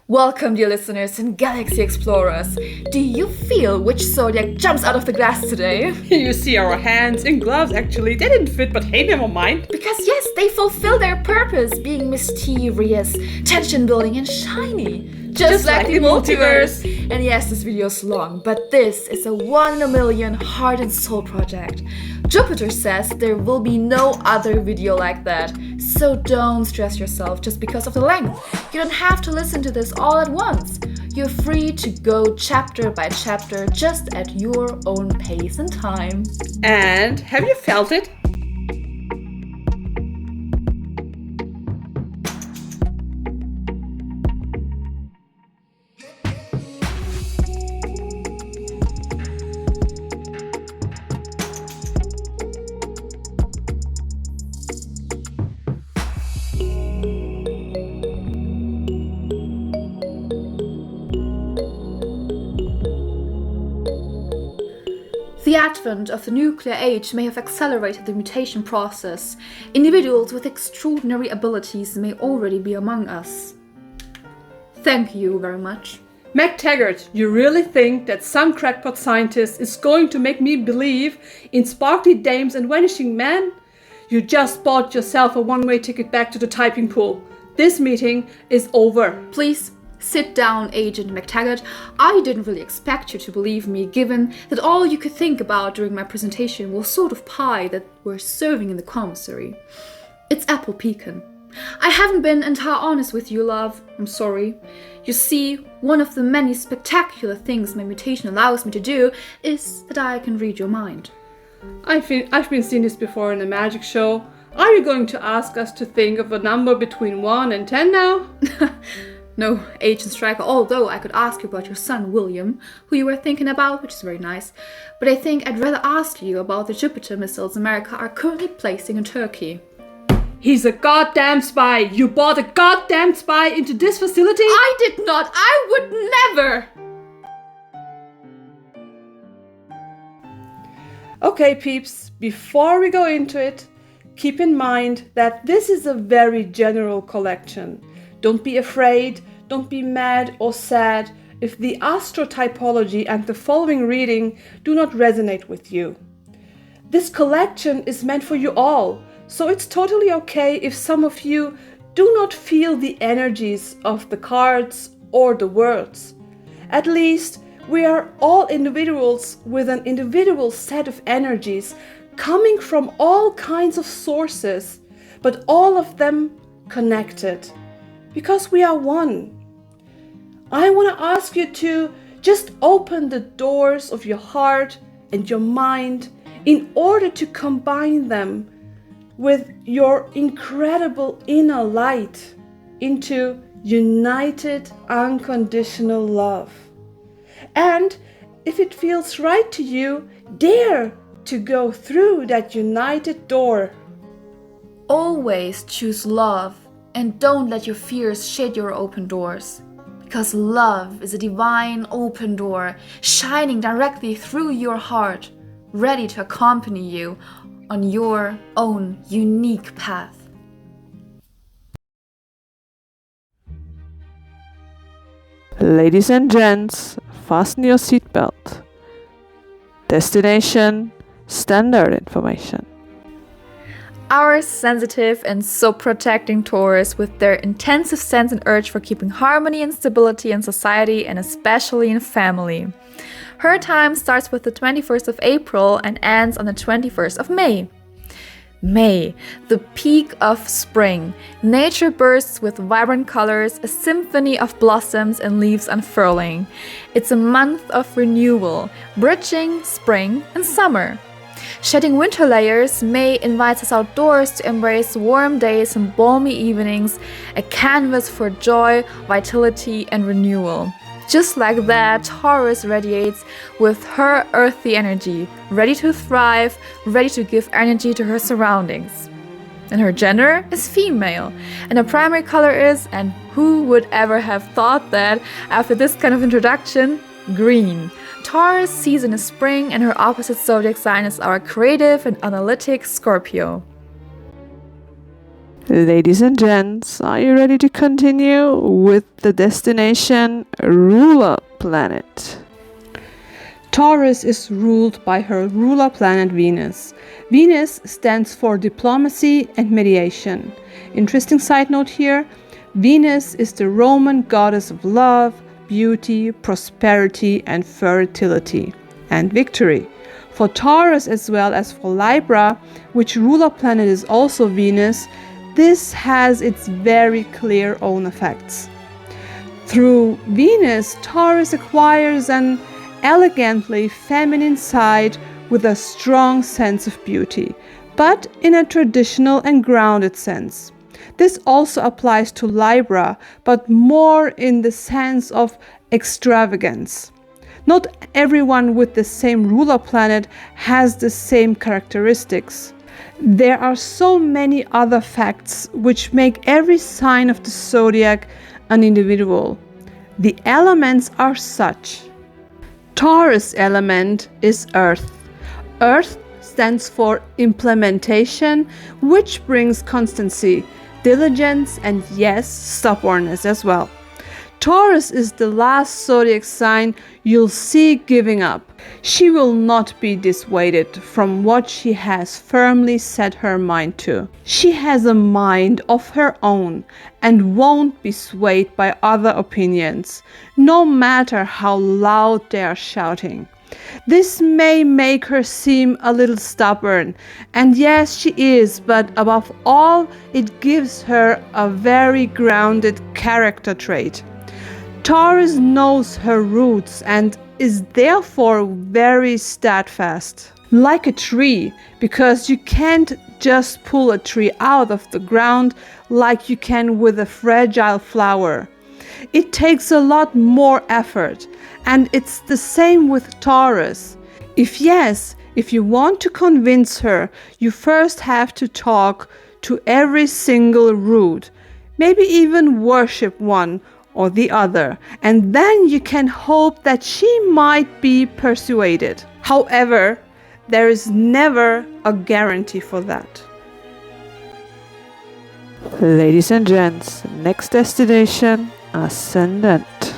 Welcome, dear listeners and galaxy explorers. Do you feel which zodiac jumps out of the glass today? You see our hands in gloves actually. They didn't fit, but hey, never mind. Because yes, they fulfill their purpose, being mysterious, tension-building and shiny. Just like the multiverse. And yes, this video is long, but this is a 1 in a million heart and soul project. Jupiter says there will be no other video like that, so don't stress yourself just because of the length. You don't have to listen to this all at once. You're free to go chapter by chapter just at your own pace and time. And have you felt it? The advent of the nuclear age may have accelerated the mutation process. Individuals with extraordinary abilities may already be among us. Thank you very much. MacTaggart, you really think that some crackpot scientist is going to make me believe in sparkly dames and vanishing men? You just bought yourself a one-way ticket back to the typing pool. This meeting is over. Please. Sit down, Agent MacTaggart. I didn't really expect you to believe me, given that all you could think about during my presentation was sort of pie that we're serving in the commissary. It's apple pecan. I haven't been entirely honest with you, love. I'm sorry. You see, one of the many spectacular things my mutation allows me to do is that I can read your mind. I've been seeing this before in a magic show. Are you going to ask us to think of a number between 1 and 10 now? No, Agent Striker, although I could ask you about your son, William, who you were thinking about, which is very nice. But I think I'd rather ask you about the Jupiter missiles America are currently placing in Turkey. He's a goddamn spy! You bought a goddamn spy into this facility? I did not! I would never! Okay, peeps, before we go into it, keep in mind that this is a very general collection. Don't be afraid, don't be mad or sad if the astro typology and the following reading do not resonate with you. This collection is meant for you all, so it's totally okay if some of you do not feel the energies of the cards or the words. At least we are all individuals with an individual set of energies coming from all kinds of sources, but all of them connected. Because we are one. I want to ask you to just open the doors of your heart and your mind in order to combine them with your incredible inner light into united, unconditional love. And if it feels right to you, dare to go through that united door. Always choose love. And don't let your fears shade your open doors. Because love is a divine open door, shining directly through your heart, ready to accompany you on your own unique path. Ladies and gents, fasten your seatbelt. Destination, standard information. Our sensitive and so protecting Taurus, with their intensive sense and urge for keeping harmony and stability in society and especially in family. Her time starts with the 21st of April and ends on the 21st of May. May, the peak of spring. Nature bursts with vibrant colors, a symphony of blossoms and leaves unfurling. It's a month of renewal, bridging spring and summer. Shedding winter layers, May invites us outdoors to embrace warm days and balmy evenings, a canvas for joy, vitality, and renewal. Just like that, Taurus radiates with her earthy energy, ready to thrive, ready to give energy to her surroundings. And her gender is female, and her primary color is, and who would ever have thought that after this kind of introduction, green. Taurus season is spring, and her opposite zodiac sign is our creative and analytic Scorpio. Ladies and gents, are you ready to continue with the destination ruler planet? Taurus is ruled by her ruler planet Venus. Venus stands for diplomacy and mediation. Interesting side note here, Venus is the Roman goddess of love, beauty, prosperity and fertility and victory. For Taurus as well as for Libra, which ruler planet is also Venus, this has its very clear own effects. Through Venus, Taurus acquires an elegantly feminine side with a strong sense of beauty, but in a traditional and grounded sense. This also applies to Libra, but more in the sense of extravagance. Not everyone with the same ruler planet has the same characteristics. There are so many other facts which make every sign of the zodiac an individual. The elements are such. Taurus element is Earth. Earth stands for implementation, which brings constancy, diligence, and yes, stubbornness as well. Taurus is the last zodiac sign you'll see giving up. She will not be dissuaded from what she has firmly set her mind to. She has a mind of her own and won't be swayed by other opinions, no matter how loud they are shouting. This may make her seem a little stubborn, and yes, she is, but above all, it gives her a very grounded character trait. Taurus knows her roots and is therefore very steadfast. Like a tree, because you can't just pull a tree out of the ground like you can with a fragile flower. It takes a lot more effort, and it's the same with Taurus. If you want to convince her, you first have to talk to every single root, maybe even worship one or the other, and then you can hope that she might be persuaded. However, there is never a guarantee for that. Ladies and gents, next destination, Ascendant.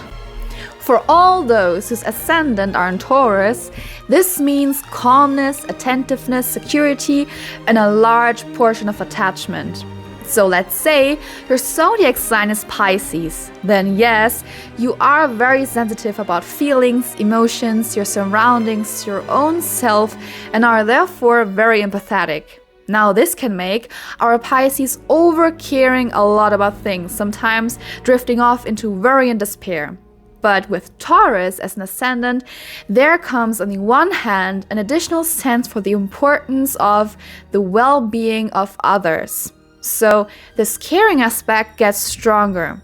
For all those whose ascendant are in Taurus, this means calmness, attentiveness, security, and a large portion of attachment. So let's say your zodiac sign is Pisces. Then yes, you are very sensitive about feelings, emotions, your surroundings, your own self, and are therefore very empathetic. Now this can make our Pisces over-caring a lot about things, sometimes drifting off into worry and despair. But with Taurus as an ascendant, there comes on the one hand an additional sense for the importance of the well-being of others. So this caring aspect gets stronger.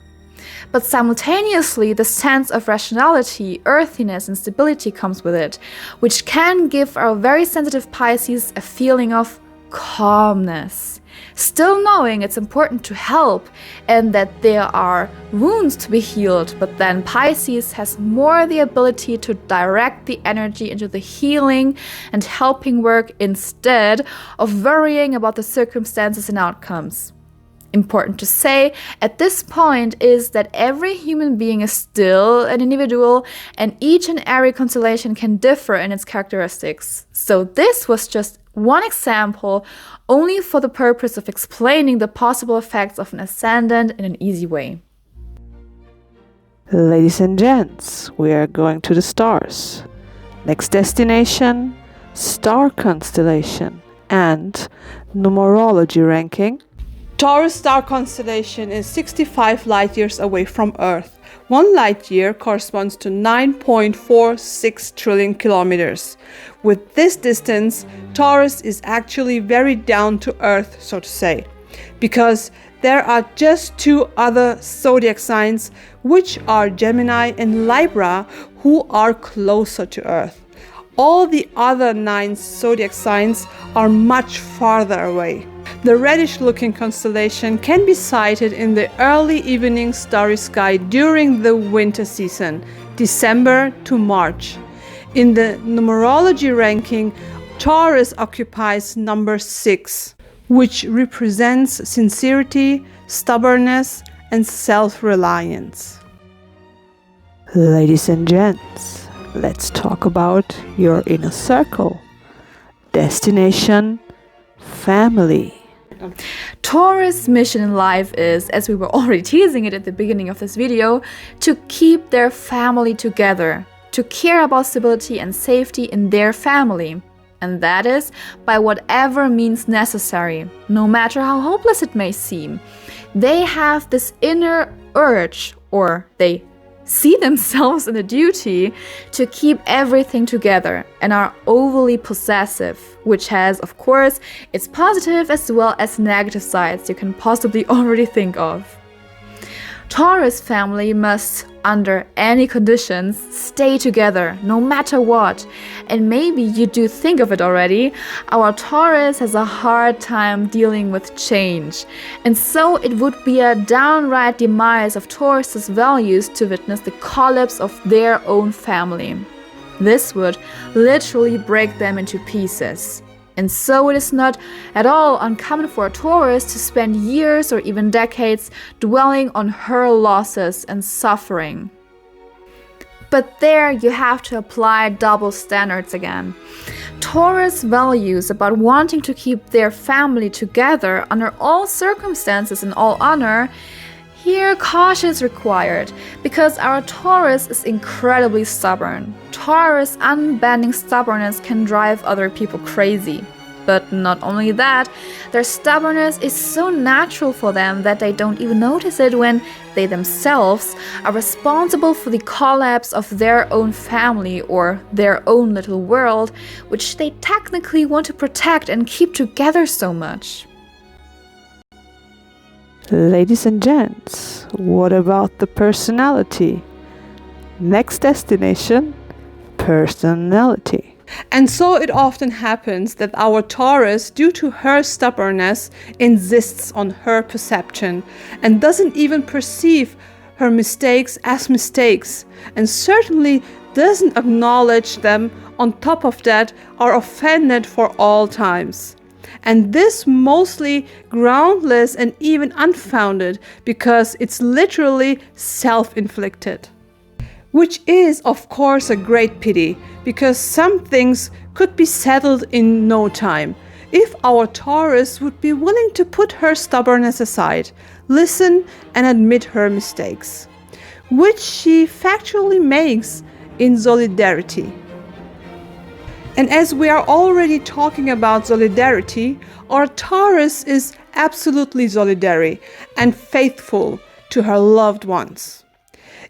But simultaneously, the sense of rationality, earthiness, and stability comes with it, which can give our very sensitive Pisces a feeling of calmness. Still knowing it's important to help and that there are wounds to be healed, but then Pisces has more the ability to direct the energy into the healing and helping work instead of worrying about the circumstances and outcomes. Important to say at this point is that every human being is still an individual and each and every constellation can differ in its characteristics. So this was just one example only for the purpose of explaining the possible effects of an ascendant in an easy way. Ladies and gents, we are going to the stars. Next destination, star constellation and numerology ranking. Taurus star constellation is 65 light years away from Earth. 1 light year corresponds to 9.46 trillion kilometers. With this distance, Taurus is actually very down to earth, so to say, because there are just 2 other zodiac signs, which are Gemini and Libra, who are closer to Earth. All the other 9 zodiac signs are much farther away. The reddish-looking constellation can be sighted in the early evening starry sky during the winter season, December to March. In the numerology ranking, Taurus occupies number 6. which represents sincerity, stubbornness, and self-reliance. Ladies and gents, let's talk about your inner circle. Destination, family. Taurus' mission in life is, as we were already teasing it at the beginning of this video, to keep their family together, to care about stability and safety in their family. And that is by whatever means necessary, no matter how hopeless it may seem. They have this inner urge, or they see themselves in a duty to keep everything together and are overly possessive, which has, of course, its positive as well as negative sides you can possibly already think of. Taurus family must, under any conditions, stay together, no matter what. And maybe you do think of it already, our Taurus has a hard time dealing with change. And so it would be a downright demise of Taurus's values to witness the collapse of their own family. This would literally break them into pieces. And so it is not at all uncommon for a Taurus to spend years or even decades dwelling on her losses and suffering. But there you have to apply double standards again. Taurus values about wanting to keep their family together under all circumstances and all honor. Here, caution is required, because our Taurus is incredibly stubborn. Taurus' unbending stubbornness can drive other people crazy. But not only that, their stubbornness is so natural for them that they don't even notice it when they themselves are responsible for the collapse of their own family or their own little world, which they technically want to protect and keep together so much. Ladies and gents, what about the personality? Next destination, personality. And so it often happens that our Taurus, due to her stubbornness, insists on her perception and doesn't even perceive her mistakes as mistakes, and certainly doesn't acknowledge them. On top of that, are offended for all times. And this mostly groundless and even unfounded, because it's literally self-inflicted. Which is, of course, a great pity, because some things could be settled in no time if our Taurus would be willing to put her stubbornness aside, listen and admit her mistakes, which she factually makes in solidarity. And as we are already talking about solidarity, our Taurus is absolutely solidary and faithful to her loved ones.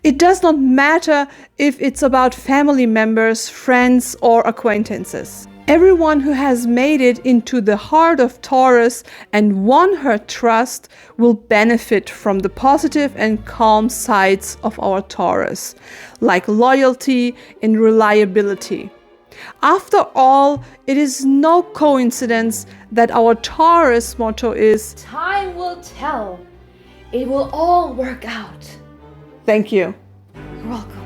It does not matter if it's about family members, friends, or acquaintances. Everyone who has made it into the heart of Taurus and won her trust will benefit from the positive and calm sides of our Taurus, like loyalty and reliability. After all, it is no coincidence that our Taurus motto is "Time will tell. It will all work out." Thank you. You're welcome.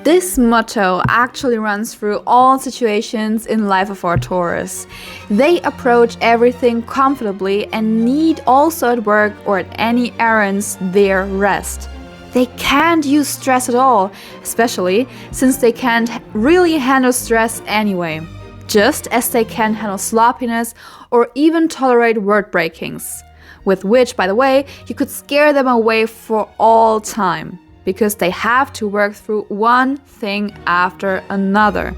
This motto actually runs through all situations in life of our Taurus. They approach everything comfortably and need also at work or at any errands their rest. They can't use stress at all, especially since they can't really handle stress anyway, just as they can't handle sloppiness or even tolerate word breakings, with which, by the way, you could scare them away for all time, because they have to work through one thing after another.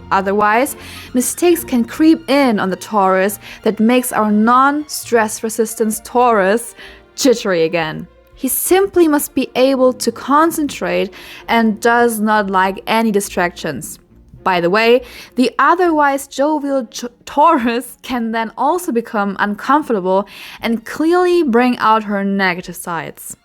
Otherwise, mistakes can creep in on the Taurus that makes our non-stress resistant Taurus jittery again. He simply must be able to concentrate and does not like any distractions. By the way, the otherwise jovial Taurus can then also become uncomfortable and clearly bring out her negative sides.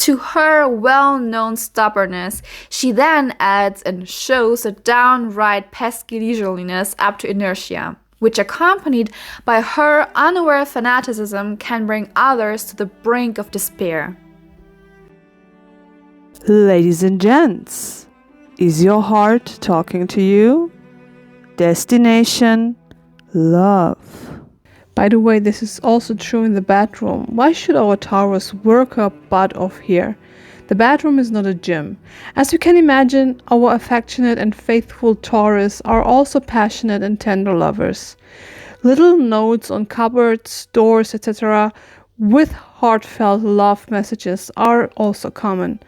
To her well-known stubbornness, she then adds and shows a downright pesky leisureliness up to inertia, which, accompanied by her unaware fanaticism, can bring others to the brink of despair. Ladies and gents, is your heart talking to you? Destination, love. By the way, this is also true in the bedroom. Why should our Taurus work her butt off here? The bedroom is not a gym. As you can imagine, our affectionate and faithful Taurus are also passionate and tender lovers. Little notes on cupboards, doors, etc. with heartfelt love messages are also common.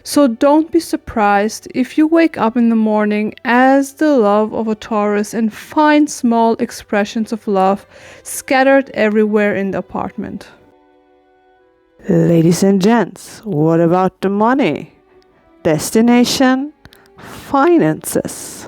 So don't be surprised if you wake up in the morning as the love of a Taurus and find small expressions of love scattered everywhere in the apartment. Ladies and gents, what about the money? Destination, finances.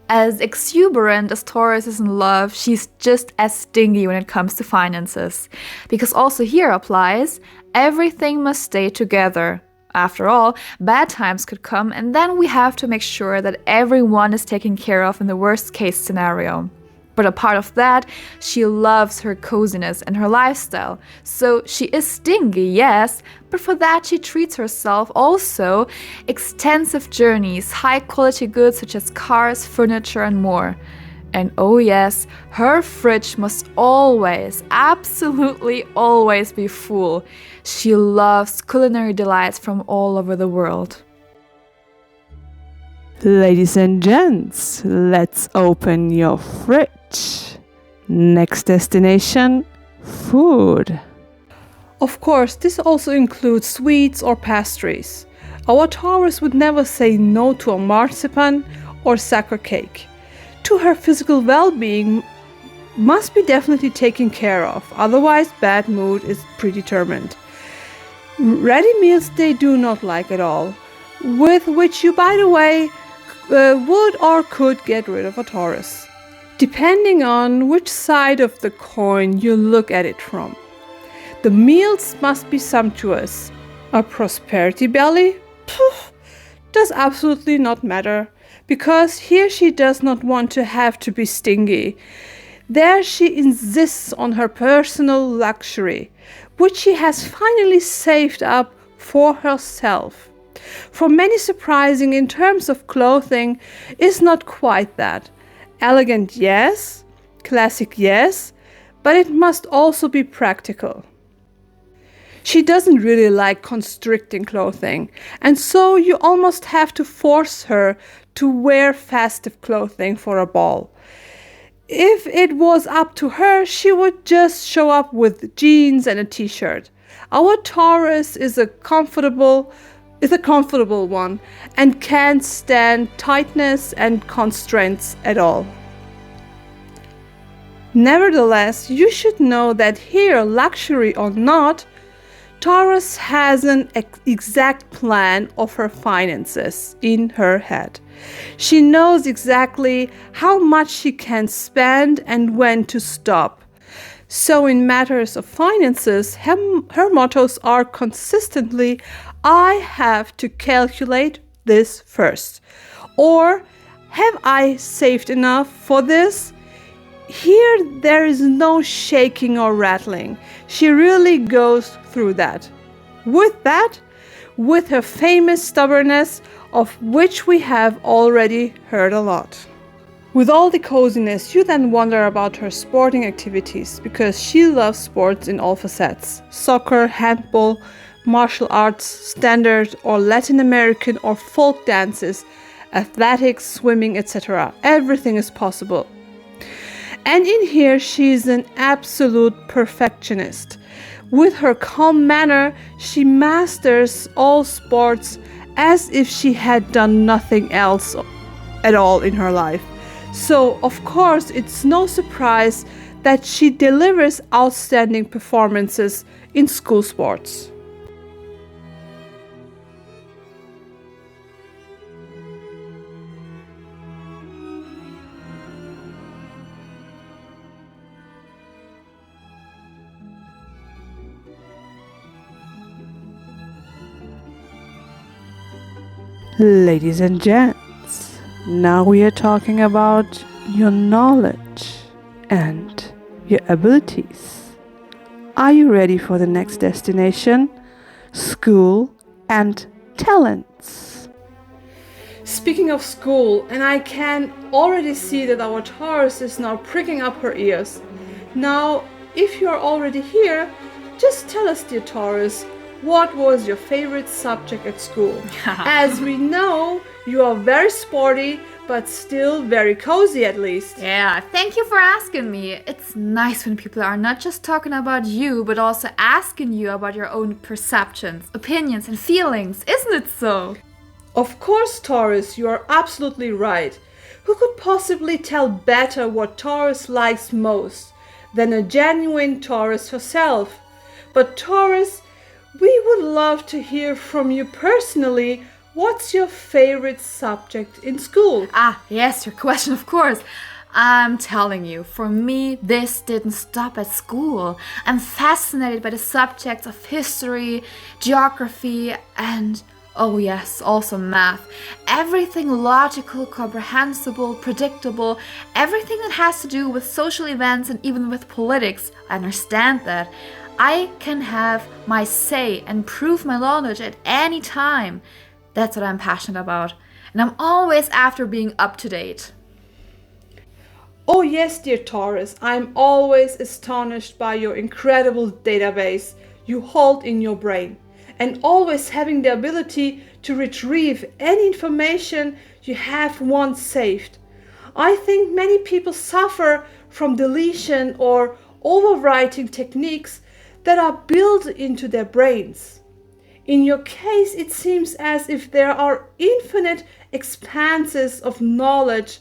As exuberant as Taurus is in love, she's just as stingy when it comes to finances. Because also here applies, everything must stay together. After all, bad times could come, and then we have to make sure that everyone is taken care of in the worst case scenario. But a part of that, she loves her coziness and her lifestyle. So she is stingy, yes, but for that she treats herself also extensive journeys, high quality goods such as cars, furniture and more. And oh yes, her fridge must always, absolutely always be full. She loves culinary delights from all over the world. Ladies and gents, let's open your fridge. Next destination, food. Of course, this also includes sweets or pastries. Our Taurus would never say no to a marzipan or sugar cake. To her physical well-being must be definitely taken care of, otherwise bad mood is predetermined. Ready meals they do not like at all, with which you, by the way, would or could get rid of a Taurus, depending on which side of the coin you look at it from. The meals must be sumptuous. A prosperity belly? Poof, does absolutely not matter, because here she does not want to have to be stingy. There she insists on her personal luxury, which she has finally saved up for herself. For many surprising in terms of clothing is not quite that. Elegant, yes. Classic, yes. But it must also be practical. She doesn't really like constricting clothing, and so you almost have to force her to wear festive clothing for a ball. If it was up to her, she would just show up with jeans and a t-shirt. Our Taurus is a comfortable one and can't stand tightness and constraints at all. Nevertheless, you should know that here, luxury or not, Taurus has an exact plan of her finances in her head. She knows exactly how much she can spend and when to stop. So in matters of finances, her mottos are consistently, I have to calculate this first. Or, have I saved enough for this? Here there is no shaking or rattling. She really goes through that. With her famous stubbornness, of which we have already heard a lot. With all the coziness, you then wonder about her sporting activities, because she loves sports in all facets. Soccer, handball, martial arts, standard or Latin American or folk dances, athletics, swimming, etc. Everything is possible. And in here, she is an absolute perfectionist. With her calm manner, she masters all sports as if she had done nothing else at all in her life. So, of course, it's no surprise that she delivers outstanding performances in school sports. Ladies and gents, now we are talking about your knowledge and your abilities. Are you ready for the next destination? School and talents. Speaking of school, and I can already see that our Taurus is now pricking up her ears. Now, if you're already here, just tell us, dear Taurus, what was your favorite subject at school? As we know, you are very sporty, but still very cozy at least. Yeah, thank you for asking me. It's nice when people are not just talking about you, but also asking you about your own perceptions, opinions, and feelings. Isn't it so? Of course, Taurus, you are absolutely right. Who could possibly tell better what Taurus likes most than a genuine Taurus herself? But Taurus, we would love to hear from you personally. What's your favorite subject in school? Yes, your question, of course. I'm telling you, for me, this didn't stop at school. I'm fascinated by the subjects of history, geography, and, oh yes, also math. Everything logical, comprehensible, predictable, everything that has to do with social events and even with politics. I understand that. I can have my say and prove my knowledge at any time. That's what I'm passionate about. And I'm always after being up to date. Oh yes, dear Taurus, I'm always astonished by your incredible database you hold in your brain, and always having the ability to retrieve any information you have once saved. I think many people suffer from deletion or overwriting techniques that are built into their brains. In your case, it seems as if there are infinite expanses of knowledge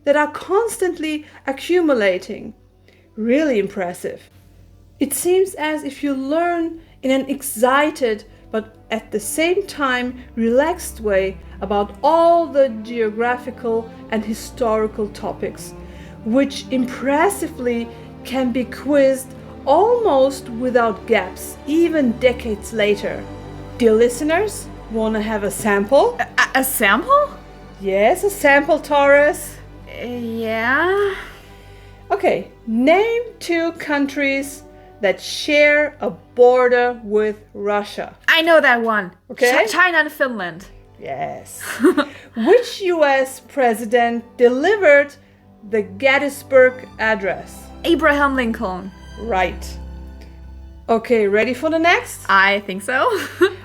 that are constantly accumulating. Really impressive. It seems as if you learn in an excited but at the same time relaxed way about all the geographical and historical topics, which impressively can be quizzed almost without gaps, even decades later. Dear listeners, wanna have a sample? A sample? Yes, a sample, Taurus. Yeah. Okay, name 2 countries that share a border with Russia. I know that one. Okay. China and Finland. Yes. Which US president delivered the Gettysburg Address? Abraham Lincoln. Right. Okay, ready for the next? I think so.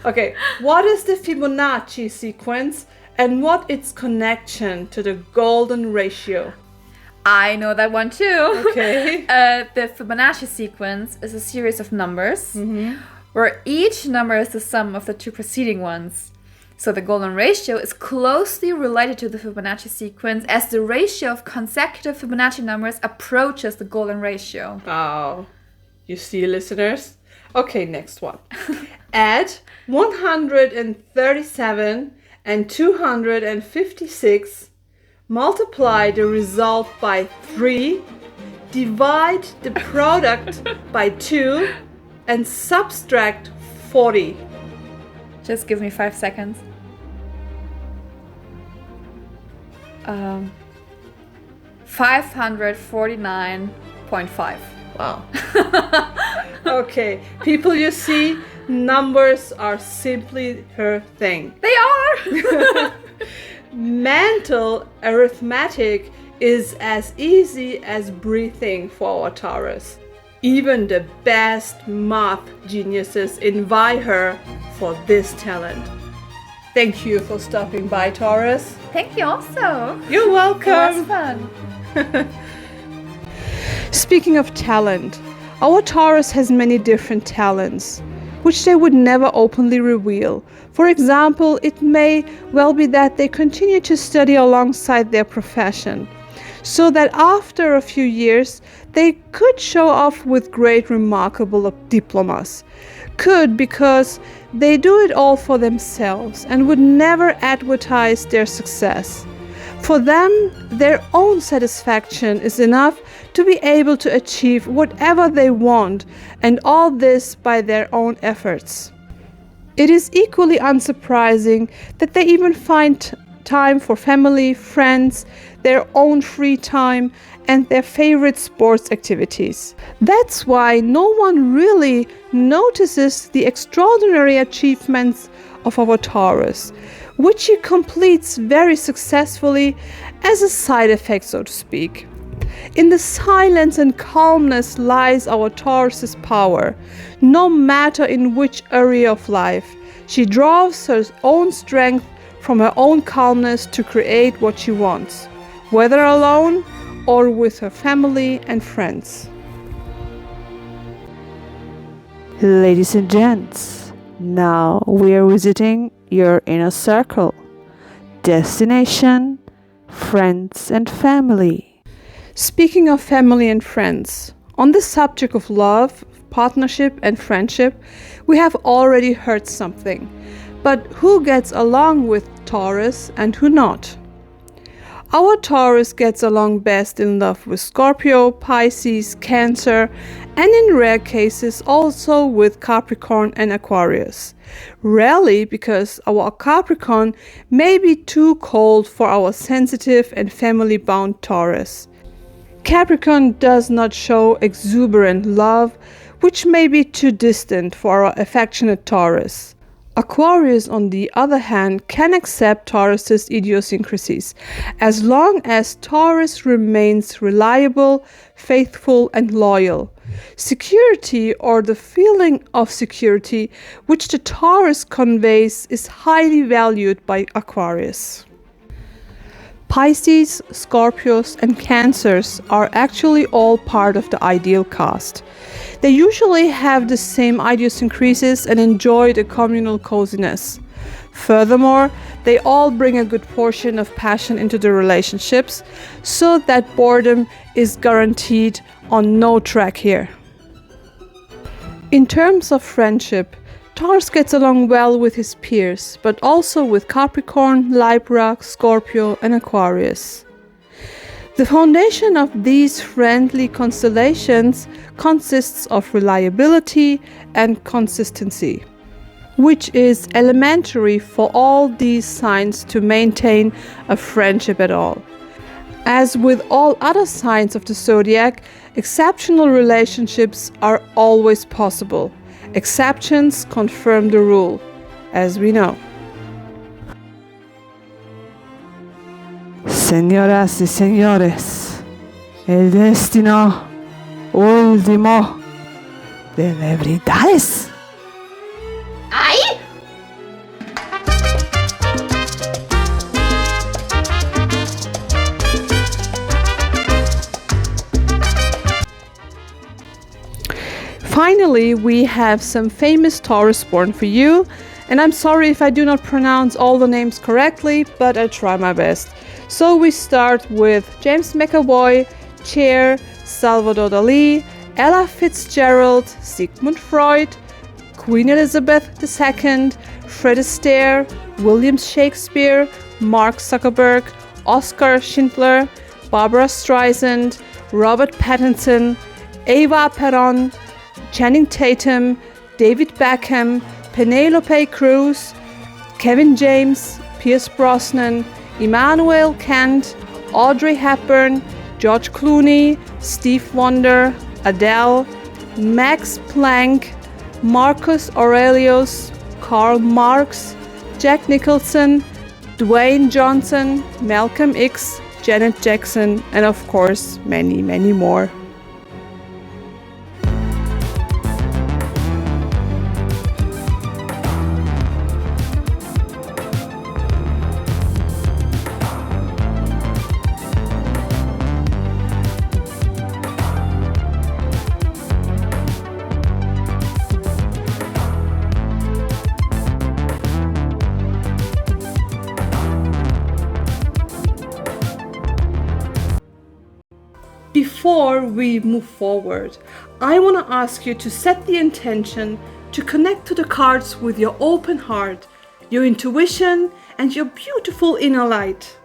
Okay, what is the Fibonacci sequence and what its connection to the golden ratio? I know that one too. Okay. The Fibonacci sequence is a series of numbers where each number is the sum of the 2 preceding ones. So the golden ratio is closely related to the Fibonacci sequence as the ratio of consecutive Fibonacci numbers approaches the golden ratio. Oh, you see, listeners? Okay, next one. Add 137 and 256, multiply the result by 3, divide the product by 2, and subtract 40. Just give me 5 seconds. 549.5. Wow. Okay, people, you see, numbers are simply her thing. They are! Mental arithmetic is as easy as breathing for our Taurus. Even the best math geniuses envy her for this talent. Thank you for stopping by, Taurus. Thank you also. You're welcome. It was fun. Speaking of talent, our Taurus has many different talents, which they would never openly reveal. For example, it may well be that they continue to study alongside their profession, so that after a few years they could show off with great remarkable diplomas. Could, because they do it all for themselves and would never advertise their success. For them, their own satisfaction is enough to be able to achieve whatever they want, and all this by their own efforts. It is equally unsurprising that they even find time for family, friends, their own free time, and their favorite sports activities. That's why no one really notices the extraordinary achievements of our Taurus, which he completes very successfully as a side effect, so to speak. In the silence and calmness lies our Taurus's power. No matter in which area of life, she draws her own strength from her own calmness to create what she wants, whether alone or with her family and friends. Ladies and gents, now we are visiting your inner circle. Destination, friends and family. Speaking of family and friends, on the subject of love, partnership and friendship, we have already heard something. But who gets along with Taurus and who not? Our Taurus gets along best in love with Scorpio, Pisces, Cancer, and in rare cases also with Capricorn and Aquarius. Rarely because our Capricorn may be too cold for our sensitive and family-bound Taurus. Capricorn does not show exuberant love, which may be too distant for our affectionate Taurus. Aquarius, on the other hand, can accept Taurus's idiosyncrasies, as long as Taurus remains reliable, faithful, and loyal. Security, or the feeling of security which the Taurus conveys, is highly valued by Aquarius. Pisces, Scorpios, and Cancers are actually all part of the ideal cast. They usually have the same idiosyncrasies and enjoy the communal coziness. Furthermore, they all bring a good portion of passion into the relationships, so that boredom is guaranteed on no track here. In terms of friendship, Taurus gets along well with his peers, but also with Capricorn, Libra, Scorpio, and Aquarius. The foundation of these friendly constellations consists of reliability and consistency, which is elementary for all these signs to maintain a friendship at all. As with all other signs of the zodiac, exceptional relationships are always possible. Exceptions confirm the rule, as we know. Señoras y señores, el destino último de celebridades. ¡Ay! Finally, we have some famous Taurus born for you, and I'm sorry if I do not pronounce all the names correctly, but I try my best. So we start with James McAvoy, Cher, Salvador Dali, Ella Fitzgerald, Sigmund Freud, Queen Elizabeth II, Fred Astaire, William Shakespeare, Mark Zuckerberg, Oskar Schindler, Barbara Streisand, Robert Pattinson, Eva Peron, Channing Tatum, David Beckham, Penelope Cruz, Kevin James, Pierce Brosnan, Immanuel Kant, Audrey Hepburn, George Clooney, Steve Wonder, Adele, Max Planck, Marcus Aurelius, Karl Marx, Jack Nicholson, Dwayne Johnson, Malcolm X, Janet Jackson, and of course many, many more. Before we move forward, I want to ask you to set the intention to connect to the cards with your open heart, your intuition, and your beautiful inner light.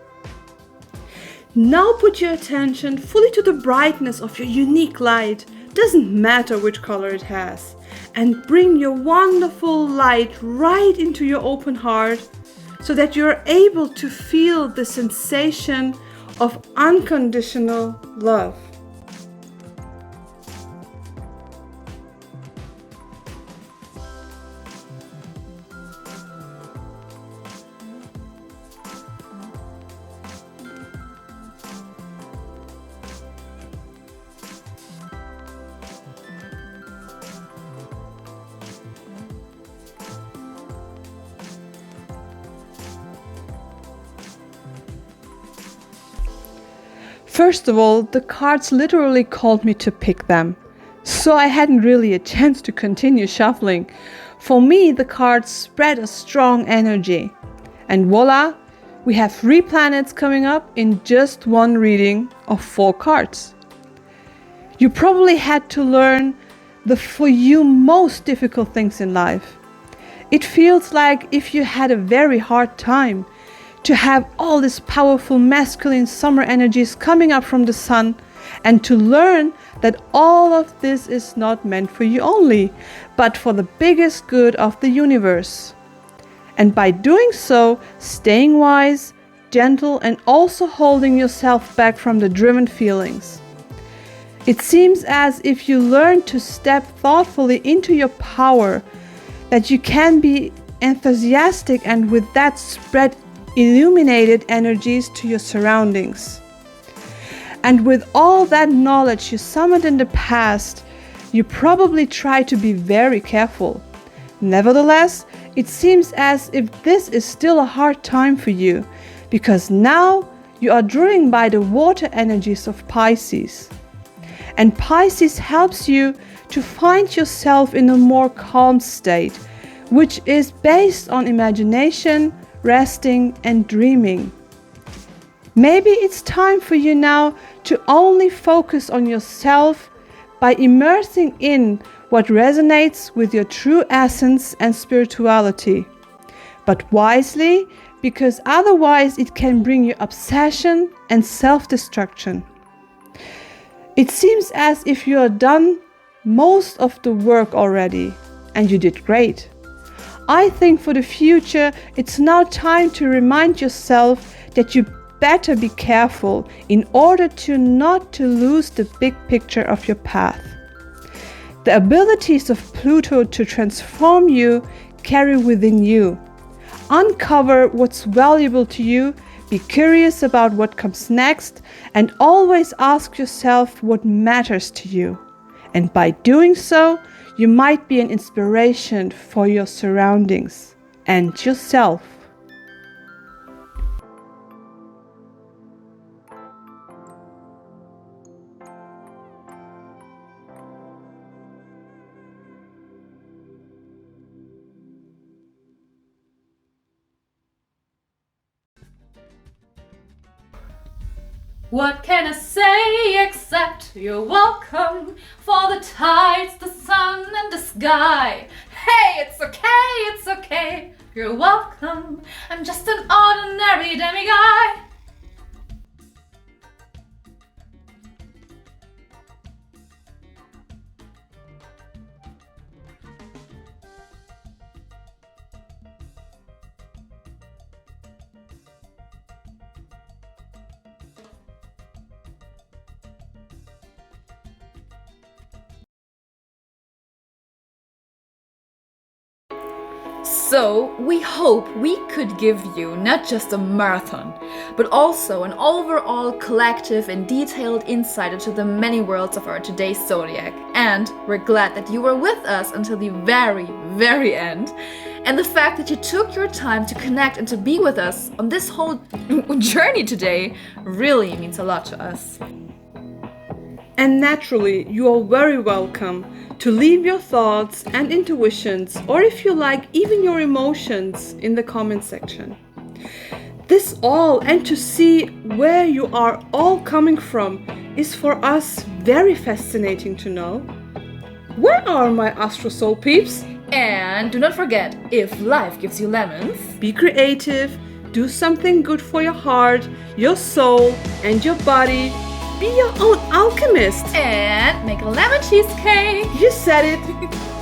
Now put your attention fully to the brightness of your unique light, doesn't matter which color it has, and bring your wonderful light right into your open heart so that you're able to feel the sensation of unconditional love. First of all, the cards literally called me to pick them, so I hadn't really a chance to continue shuffling. For me, the cards spread a strong energy. And voila, we have 3 planets coming up in just one reading of 4 cards. You probably had to learn the for you most difficult things in life. It feels like if you had a very hard time to have all these powerful masculine summer energies coming up from the sun, and to learn that all of this is not meant for you only, but for the biggest good of the universe. And by doing so, staying wise, gentle, and also holding yourself back from the driven feelings. It seems as if you learn to step thoughtfully into your power, that you can be enthusiastic and with that spread illuminated energies to your surroundings. And with all that knowledge you summoned in the past, you probably try to be very careful. Nevertheless, it seems as if this is still a hard time for you, because now you are driven by the water energies of Pisces. And Pisces helps you to find yourself in a more calm state, which is based on imagination, resting, and dreaming. Maybe it's time for you now to only focus on yourself by immersing in what resonates with your true essence and spirituality. But wisely, because otherwise it can bring you obsession and self-destruction. It seems as if you are done most of the work already, and you did great. I think for the future, it's now time to remind yourself that you better be careful in order to not to lose the big picture of your path. The abilities of Pluto to transform you carry within you. Uncover what's valuable to you, be curious about what comes next, and always ask yourself what matters to you. And by doing so, you might be an inspiration for your surroundings and yourself. What can I say except you're welcome for the tides, the sun, and the sky? Hey, it's okay, you're welcome. I'm just an ordinary demiguy. So, we hope we could give you not just a marathon, but also an overall collective and detailed insight into the many worlds of our today's zodiac. And we're glad that you were with us until the very, very end. And the fact that you took your time to connect and to be with us on this whole journey today really means a lot to us. And naturally, you are very welcome to leave your thoughts and intuitions, or if you like, even your emotions in the comment section. This all, and to see where you are all coming from, is for us very fascinating to know. Where are my Astro Soul peeps? And do not forget, if life gives you lemons, Be creative, do something good for your heart, your soul, and your body. Be your own alchemist. and make a lemon cheesecake. You said it.